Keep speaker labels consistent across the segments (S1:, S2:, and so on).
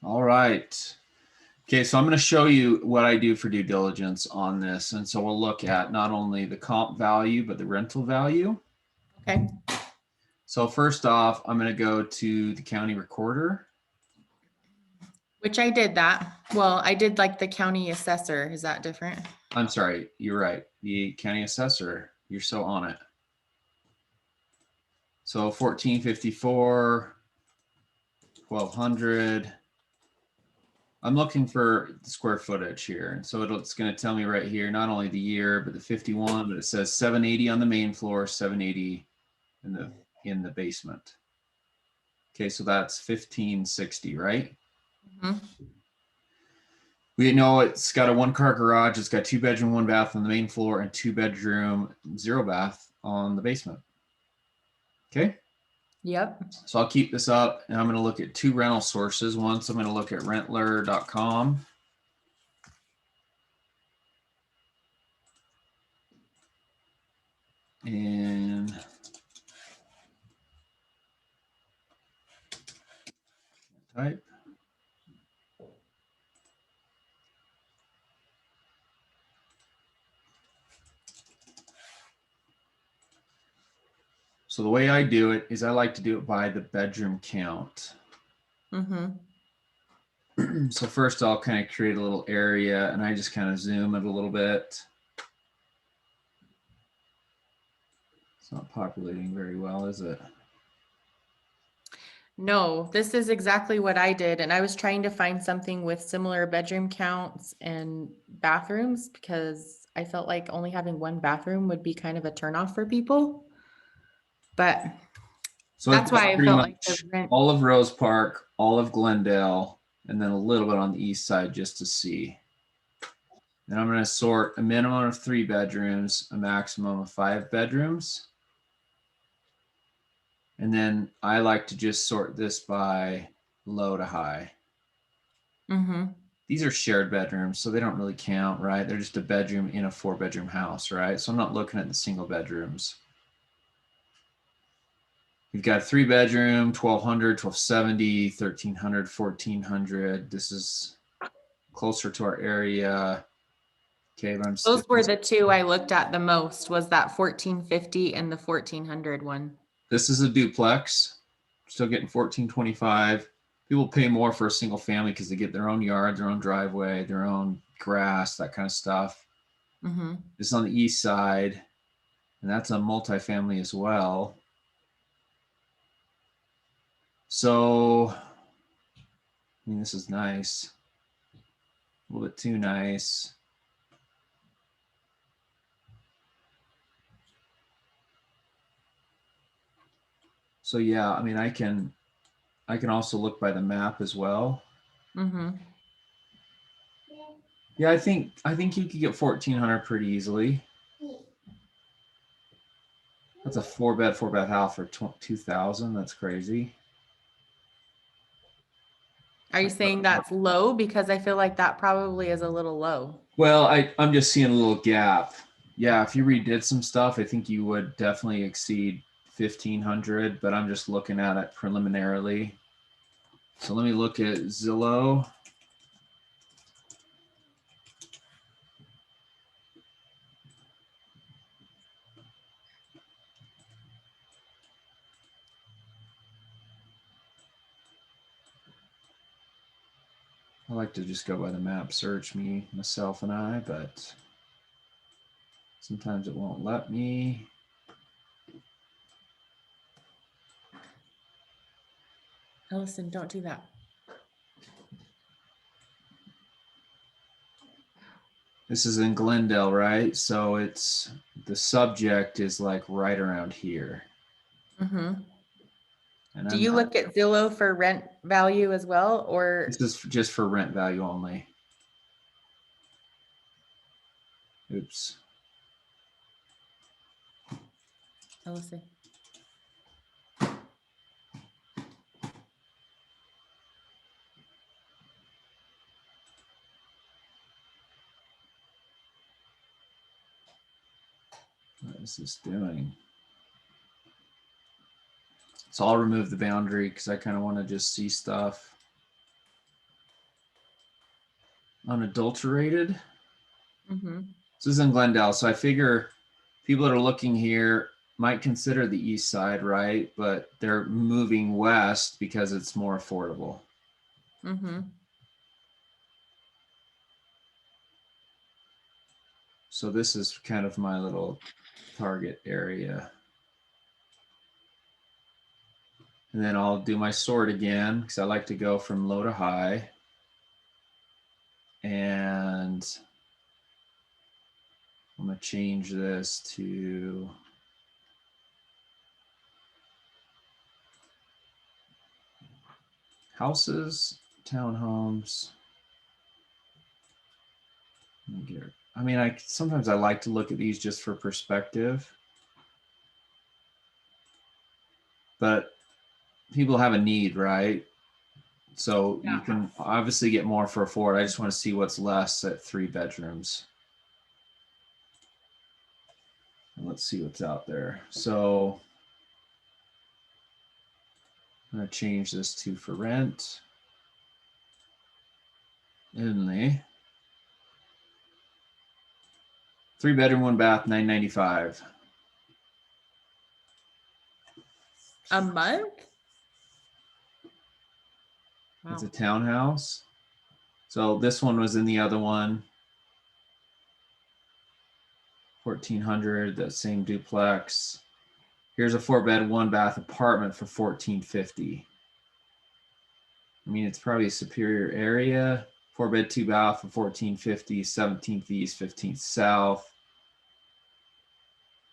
S1: All right. Okay, so I'm going to show you what I do for due diligence on this. And so we'll look at not only the comp value, but the rental value.
S2: Okay.
S1: So first off, I'm going to go to the county recorder.
S2: Which I did that. Well, I did like the county assessor. Is that different?
S1: I'm sorry, you're right. The county assessor. You're so on it. So 1454, 1200. I'm looking for the square footage here. And so it's going to tell me right here, not only the year, but the 51, but it says 780 on the main floor, 780 in the basement. Okay, so that's 1560, right?
S2: Mhm.
S1: We know it's got a 1-car garage. It's got 2-bedroom, 1-bath on the main floor, and 2-bedroom, 0-bath on the basement. Okay.
S2: Yep.
S1: So I'll keep this up, and I'm going to look at 2 rental sources. Once I'm going to look at rentler.com. And type. So the way I do it is I like to do it by the bedroom count.
S2: Mm-hmm.
S1: So first I'll kind of create a little area, and I just kind of zoom it a little bit. It's not populating very well, is it?
S2: No, this is exactly what I did. And I was trying to find something with similar bedroom counts and bathrooms because I felt like only having one bathroom would be kind of a turnoff for people. But
S1: So
S2: that's
S1: I've got
S2: why I
S1: pretty
S2: felt like the
S1: much
S2: rent.
S1: all of Rose Park, all of Glendale, and then a little bit on the east side just to see. And I'm going to sort a minimum of 3 bedrooms, a maximum of 5 bedrooms. And then I like to just sort this by low to high.
S2: Mm-hmm.
S1: These are shared bedrooms, so they don't really count, right? They're just a bedroom in a 4-bedroom house, right? So I'm not looking at the single bedrooms. You've got 3-bedroom, 1200, 1270, 1300, 1400. This is closer to our area. Okay, but I'm still
S2: Those were the two I looked at the most, was that 1450 and the 1400 one.
S1: This is a duplex. Still getting 1425. People pay more for a single family because they get their own yard, their own driveway, their own grass, that kind of stuff.
S2: Mm-hmm.
S1: This is on the east side, and that's a multifamily as well. So, I mean, this is nice. A little bit too nice. So yeah, I mean, I can also look by the map as well.
S2: Mm-hmm.
S1: Yeah, I think you could get 1400 pretty easily. That's a 4-bed, 4-bath house for 2000. That's crazy.
S2: Are you saying that's low? Because I feel like that probably is a little low.
S1: Well, I'm just seeing a little gap. Yeah, if you redid some stuff, I think you would definitely exceed 1500, but I'm just looking at it preliminarily. So let me look at Zillow. I like to just go by the map search, myself and I, but sometimes it won't let me.
S2: Ellison, don't do that.
S1: This is in Glendale, right? So it's the subject is like right around here.
S2: Mm-hmm.
S1: And
S2: Do
S1: I'm
S2: you
S1: not,
S2: look at Zillow for rent value as well, or
S1: this is just for rent value only. Oops.
S2: Ellison?
S1: What is this doing? So I'll remove the boundary because I kind of want to just see stuff. unadulterated.
S2: Mm-hmm.
S1: This is in Glendale, so I figure people that are looking here might consider the east side, right? But they're moving west because it's more affordable.
S2: Mm-hmm.
S1: So this is kind of my little target area. And then I'll do my sort again because I like to go from low to high. And I'm going to change this to houses, townhomes. I mean, sometimes I like to look at these just for perspective. But people have a need, right? So you can obviously get more for a Ford. I just want to see what's less at 3 bedrooms. And let's see what's out there. So I'm going to change this to for rent. Only 3 bedroom, 1 bath, $995
S2: A month? Wow.
S1: It's a townhouse. So this one was in the other one. 1,400, that same duplex. Here's a 4-bed, 1 bath apartment for 1,450. I mean, it's probably a superior area. 4-bed, 2 bath for 1,450, 17th east, 15th south.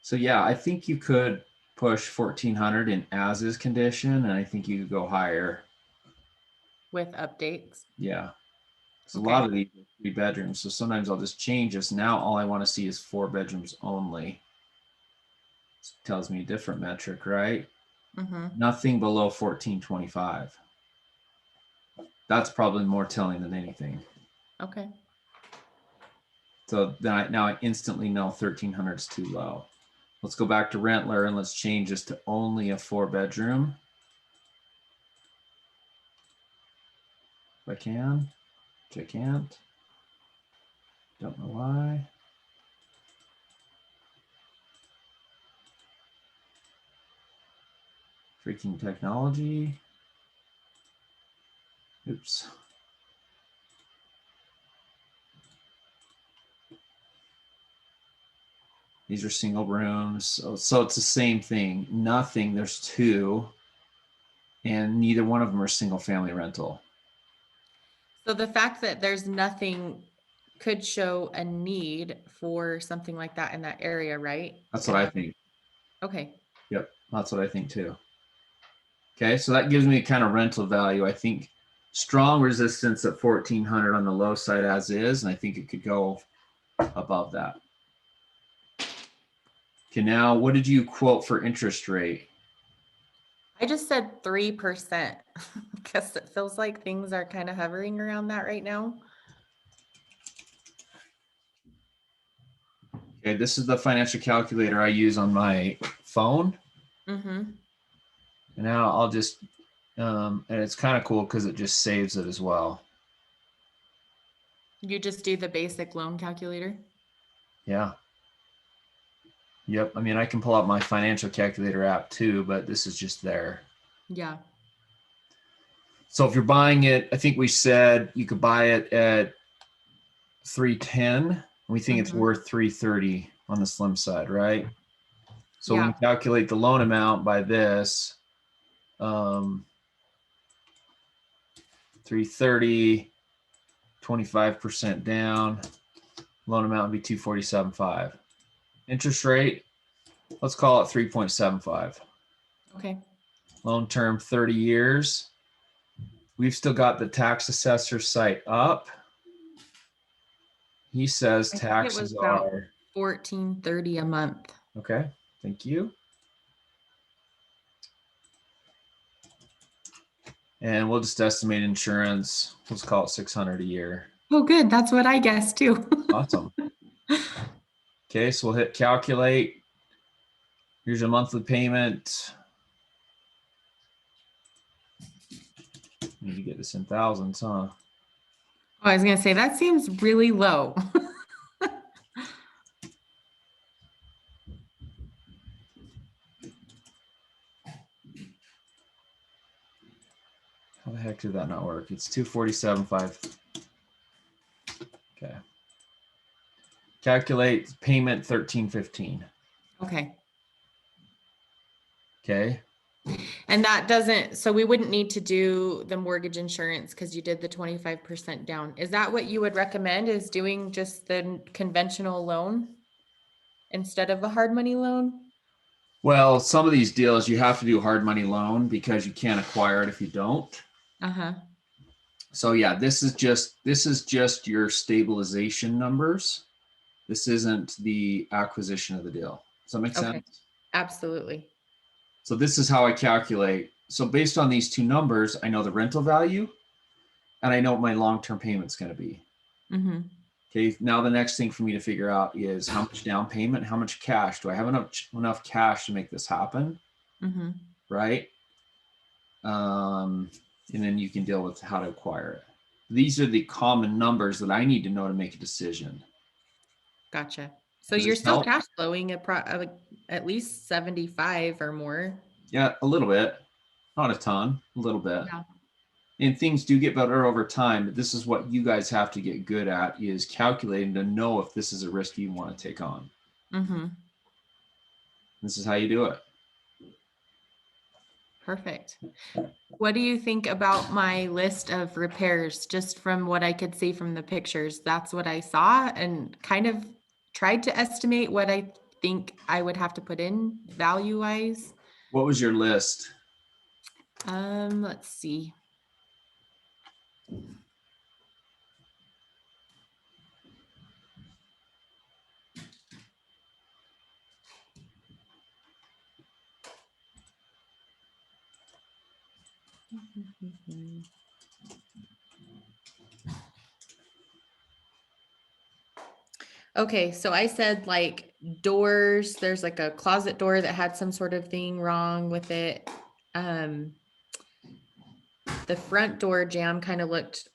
S1: So yeah, I think you could push 1,400 in as is condition, and I think you could go higher.
S2: With updates.
S1: Yeah. So
S2: Okay.
S1: a lot of these are 3 bedrooms. So sometimes I'll just change this. Now all I want to see is 4 bedrooms only. This tells me a different metric, right?
S2: Mm-hmm.
S1: Nothing below 1,425. That's probably more telling than anything.
S2: Okay.
S1: So then now I instantly know 1,300 is too low. Let's go back to Rentler and let's change this to only a 4 bedroom. If I can, which I can't. Don't know why. Freaking technology. Oops. These are single rooms. So it's the same thing. Nothing. There's 2. And neither one of them are single family rental.
S2: So the fact that there's nothing could show a need for something like that in that area, right?
S1: That's what I think.
S2: Okay.
S1: Yep. That's what I think too. Okay. So that gives me kind of rental value. I think strong resistance at 1,400 on the low side as is. And I think it could go above that. Okay. Now, what did you quote for interest rate?
S2: I just said 3% because it feels like things are kind of hovering around that right now.
S1: Okay, this is the financial calculator I use on my phone.
S2: Mm-hmm.
S1: And now I'll just, and it's kind of cool because it just saves it as well.
S2: You just do the basic loan calculator?
S1: Yeah. Yep. I mean, I can pull out my financial calculator app too, but this is just there.
S2: Yeah.
S1: So if you're buying it, I think we said you could buy it at 310. We think it's worth 330 on the slim side, right? So when we calculate the loan amount by this, 330, 25% down, loan amount would be 247.5. Interest rate, let's call it 3.75.
S2: Okay.
S1: Loan term 30 years. We've still got the tax assessor site up. He says taxes are
S2: $14.30 a month.
S1: okay. Thank you. And we'll just estimate insurance. Let's call it 600 a year.
S2: Oh, good. That's what I guessed too.
S1: Awesome. Okay, so we'll hit calculate. Here's your monthly payment. Need to get this in thousands, huh?
S2: Oh, I was gonna say, that seems really low.
S1: How the heck did that not work? It's 247.5. Okay. Calculate payment 1315.
S2: Okay.
S1: Okay.
S2: And that doesn't, so we wouldn't need to do the mortgage insurance because you did the 25% down. Is that what you would recommend, is doing just the conventional loan instead of a hard money loan?
S1: Well, some of these deals you have to do hard money loan because you can't acquire it if you don't.
S2: Uh-huh.
S1: So yeah, this is just your stabilization numbers. This isn't the acquisition of the deal. Does that make
S2: Okay.
S1: sense?
S2: Absolutely.
S1: So this is how I calculate. So based on these two numbers, I know the rental value and I know what my long-term payment's going to be.
S2: Mm-hmm.
S1: Okay. Now the next thing for me to figure out is how much down payment, how much cash. Do I have enough cash to make this happen?
S2: Mm-hmm.
S1: Right. And then you can deal with how to acquire it. These are the common numbers that I need to know to make a decision.
S2: Gotcha. So
S1: Does
S2: you're
S1: this
S2: still
S1: help?
S2: cash flowing at least 75 or more.
S1: Yeah, a little bit, not a ton, a little bit.
S2: Yeah.
S1: And things do get better over time, but this is what you guys have to get good at, is calculating to know if this is a risk you want to take on.
S2: Mm-hmm.
S1: This is how you do it.
S2: Perfect. What do you think about my list of repairs? Just from what I could see from the pictures, that's what I saw, and kind of tried to estimate what I think I would have to put in value wise.
S1: What was your list?
S2: Let's see. Okay, so I said like doors, there's like a closet door that had some sort of thing wrong with it. Um, the front door jamb kind of looked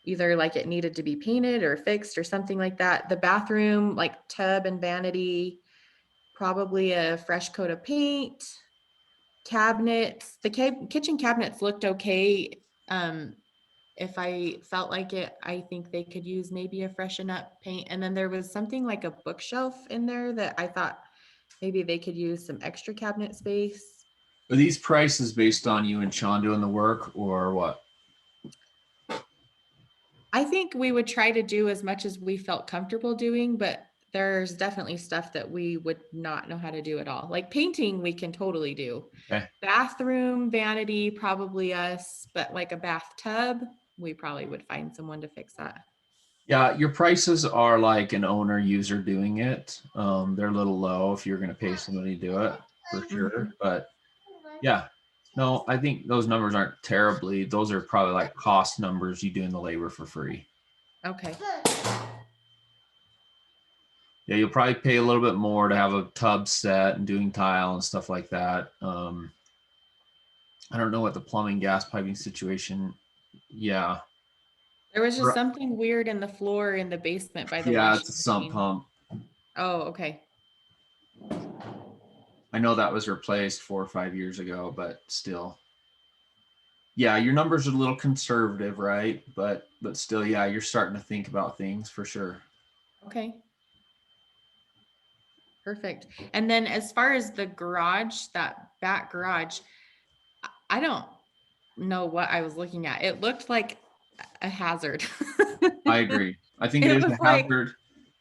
S2: either like it needed to be painted or fixed or something like that. The bathroom, like tub and vanity, probably a fresh coat of paint. Cabinets, the kitchen cabinets looked okay. If I felt like it, I think they could use maybe a freshen up paint. And then there was something like a bookshelf in there that I thought maybe they could use some extra cabinet space.
S1: Are these prices based on you and Sean doing the work or what?
S2: I think we would try to do as much as we felt comfortable doing, but there's definitely stuff that we would not know how to do at all. Like painting, we can totally do.
S1: Okay.
S2: Bathroom, vanity, probably us, but like a bathtub, we probably would find someone to fix that.
S1: Yeah, your prices are like an owner user doing it. They're a little low if you're going to pay somebody to do it for sure. But yeah, no, I think those numbers aren't terribly. Those are probably like cost numbers you doing the labor for free.
S2: Okay.
S1: Yeah, you'll probably pay a little bit more to have a tub set and doing tile and stuff like that. I don't know what the plumbing, gas piping situation. Yeah,
S2: There was just something weird in the floor in the basement by the
S1: yeah, it's
S2: washing
S1: a sump
S2: machine.
S1: pump.
S2: Oh, okay.
S1: I know that was replaced 4 or 5 years ago, but still. Yeah, your numbers are a little conservative, right? But still, yeah, you're starting to think about things for sure.
S2: Okay. Perfect. And then as far as the garage, that back garage, I don't know what I was looking at. It looked like a hazard.
S1: I agree. I think it
S2: It
S1: is
S2: was
S1: a
S2: like
S1: hazard,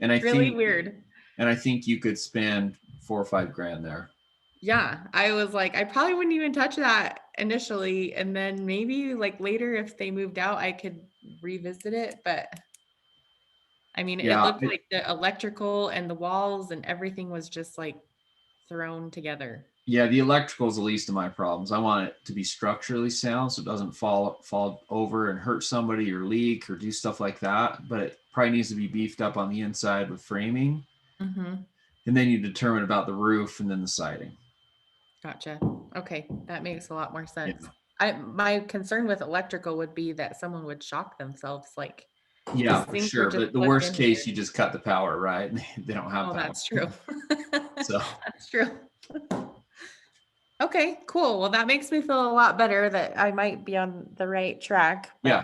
S1: and I
S2: really
S1: think
S2: weird.
S1: you could spend 4 or 5 grand there.
S2: Yeah, I was like, I probably wouldn't even touch that initially. And then maybe like later, if they moved out, I could revisit it. But I mean, it
S1: Yeah,
S2: looked like the electrical and the walls and everything was just like thrown together.
S1: yeah, the electrical is the least of my problems. I want it to be structurally sound so it doesn't fall over and hurt somebody or leak or do stuff like that. But it probably needs to be beefed up on the inside with framing.
S2: Mm-hmm.
S1: And then you determine about the roof and then the siding.
S2: Gotcha. Okay, that makes a lot more sense.
S1: Yeah.
S2: My concern with electrical would be that someone would shock themselves. Like
S1: Yeah,
S2: These
S1: for
S2: things were
S1: sure.
S2: just
S1: But the
S2: plugged
S1: worst
S2: in
S1: case,
S2: here.
S1: you just cut the power, right? They don't have
S2: Oh,
S1: power.
S2: that's true.
S1: So
S2: That's true. Okay, cool. Well, that makes me feel a lot better that I might be on the right track.
S1: yeah.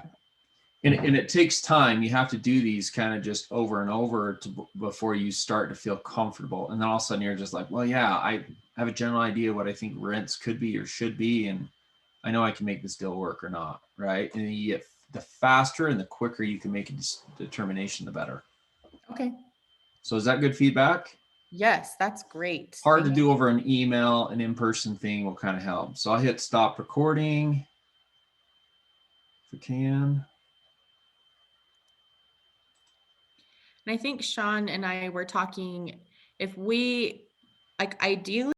S2: But
S1: And it takes time. You have to do these kind of just over and over before you start to feel comfortable. And then all of a sudden you're just like, well, yeah, I have a general idea what I think rents could be or should be. And I know I can make this deal work or not. Right. And you get, the faster and the quicker you can make a determination, the better.
S2: okay.
S1: So is that good feedback?
S2: Yes, that's great.
S1: Hard to
S2: Thank
S1: do
S2: you.
S1: over an email. An in-person thing will kind of help. So I'll hit stop recording if we can.
S2: And I think Sean and I were talking, if we, like, ideally